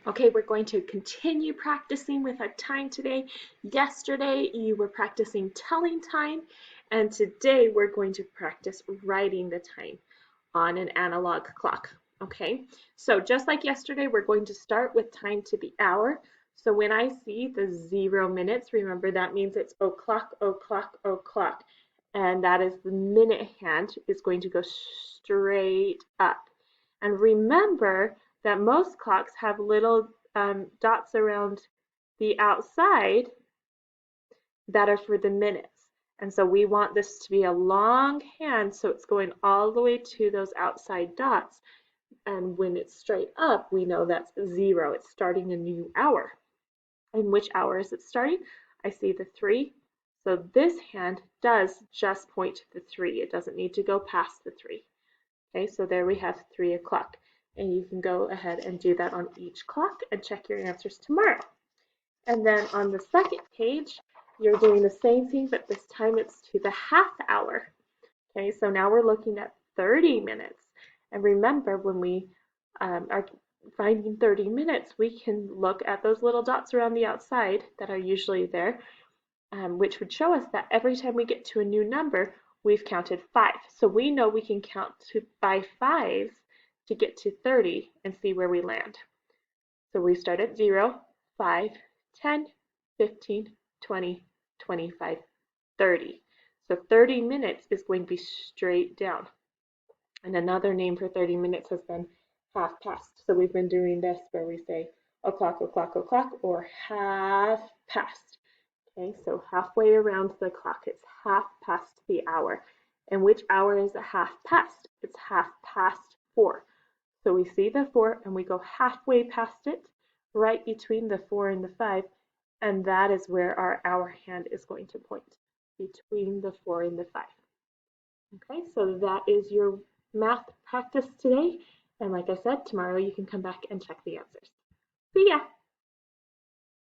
Okay, we're going to continue practicing with our time today. Yesterday you were practicing telling time, and today we're going to practice writing the time on an analog clock. Okay, so just like yesterday, we're going to start with time to the hour. So when I see the 0 minutes, remember that means it's o'clock, o'clock, o'clock. And that is the minute hand is going to go straight up. And remember that most clocks have little dots around the outside that are for the minutes. And so we want this to be a long hand, so it's going all the way to those outside dots. And when it's straight up, we know that's 0. It's starting a new hour. And which hour is it starting? I see the 3. So this hand does just point to the 3. It doesn't need to go past the 3. Okay, so there we have 3 o'clock. And you can go ahead and do that on each clock and check your answers tomorrow. And then on the second page, you're doing the same thing, but this time it's to the half hour. Okay, so now we're looking at 30 minutes. And remember, when we are finding 30 minutes, we can look at those little dots around the outside that are usually there, which would show us that every time we get to a new number, we've counted 5. So we know we can count by 5s to get to 30 and see where we land. So we start at 0, 5, 10, 15, 20, 25, 30. So 30 minutes is going to be straight down. And another name for 30 minutes has been half past. So we've been doing this where we say o'clock, o'clock, o'clock, or half past. Okay, so halfway around the clock, it's half past the hour. And which hour is it half past? It's half past 4. So we see the 4 and we go halfway past it, right between the 4 and the 5, and that is where our hour hand is going to point, between the 4 and the 5. Okay, so that is your math practice today. And like I said, tomorrow you can come back and check the answers. See ya!